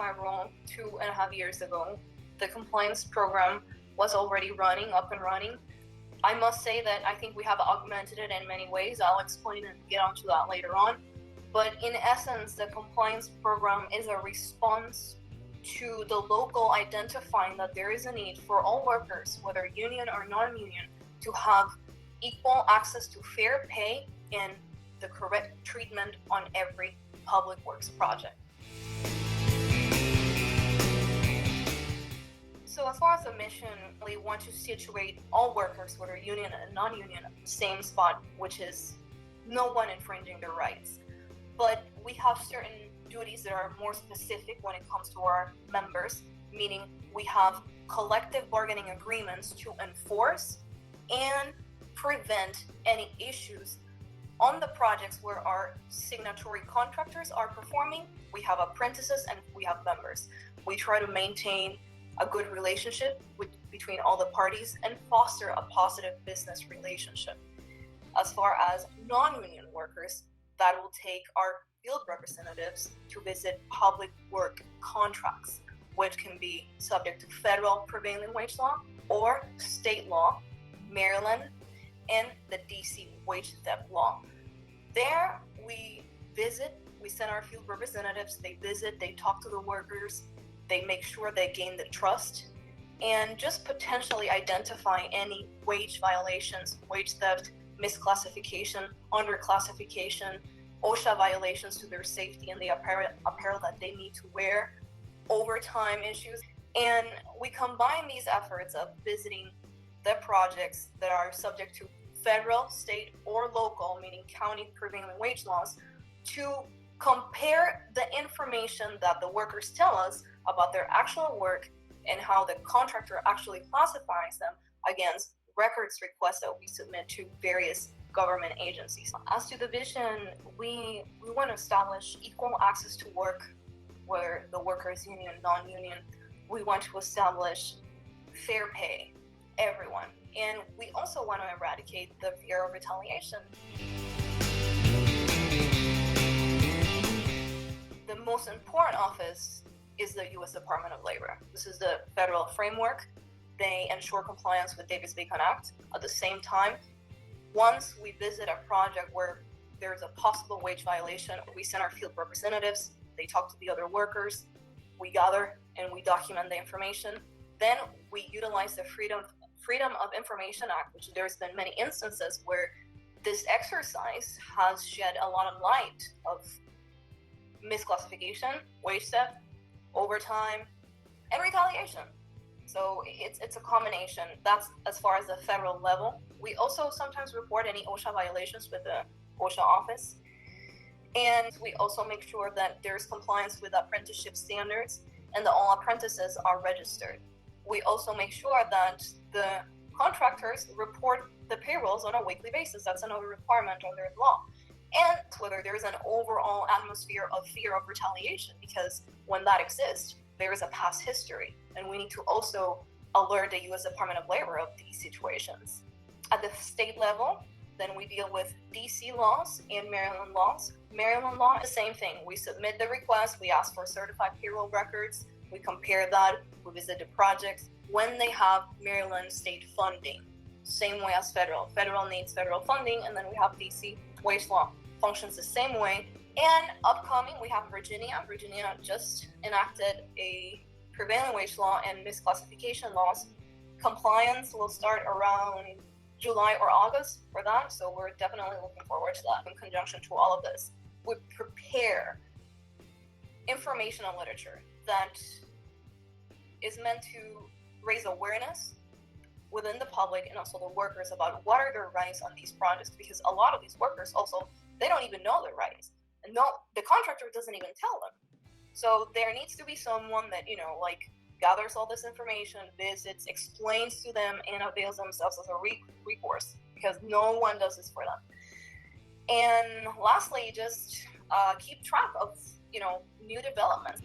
my role 2.5 years ago, the compliance program was already up and running. I must say that I think we have augmented it in many ways. I'll explain and get onto that later on. But in essence, the compliance program is a response to the local identifying that there is a need for all workers, whether union or non-union, to have equal access to fair pay and the correct treatment on every public works project. So as far as the mission, we want to situate all workers, whether union and non-union, at the same spot, which is no one infringing their rights. But we have certain duties that are more specific when it comes to our members, meaning we have collective bargaining agreements to enforce and prevent any issues on the projects where our signatory contractors are performing. We have apprentices and we have members. We try to maintain a good relationship between all the parties and foster a positive business relationship. As far as non-union workers, that will take our field representatives to visit public work contracts, which can be subject to federal prevailing wage law or state law, Maryland, and the DC wage theft law. There we visit, we send our field representatives, they visit, they talk to the workers, they make sure they gain the trust, and just potentially identify any wage violations, wage theft, misclassification, underclassification, OSHA violations to their safety and the apparel that they need to wear, overtime issues. And we combine these efforts of visiting the projects that are subject to federal, state, or local, meaning county prevailing wage laws, to compare the information that the workers tell us about their actual work and how the contractor actually classifies them against records requests that we submit to various government agencies. As to the vision, we want to establish equal access to work, where the workers, union, non-union. We want to establish fair pay, everyone. And we also want to eradicate the fear of retaliation. The most important office is the U.S. Department of Labor. This is the federal framework. They ensure compliance with Davis-Bacon Act. At the same time, once we visit a project where there's a possible wage violation, we send our field representatives, they talk to the other workers, we gather and we document the information. Then we utilize the Freedom of Information Act, which there's been many instances where this exercise has shed a lot of light of misclassification, wage theft, overtime, and retaliation. So it's a combination. That's as far as the federal level. We also sometimes report any OSHA violations with the OSHA office. And we also make sure that there's compliance with apprenticeship standards and that all apprentices are registered. We also make sure that the contractors report the payrolls on a weekly basis. That's another requirement under the law. And whether there's an overall atmosphere of fear of retaliation, because when that exists, there is a past history, and we need to also alert the U.S. Department of Labor of these situations. At the state level, then we deal with DC laws and Maryland laws. Maryland law is the same thing. We submit the request, we ask for certified payroll records, we compare that, we visit the projects when they have Maryland state funding. Same way as federal. Federal needs federal funding, and then we have DC wage law. Functions the same way. And upcoming, we have Virginia. Virginia just enacted a prevailing wage law and misclassification laws. Compliance will start around July or August for that, so we're definitely looking forward to that. In conjunction to all of this, we prepare information and literature that is meant to raise awareness within the public and also the workers about what are their rights on these projects, because a lot of these workers also, they don't even know their rights. And no, the contractor doesn't even tell them. So there needs to be someone that, gathers all this information, visits, explains to them, and avails themselves as a recourse, because no one does this for them. And lastly, just keep track of, new developments.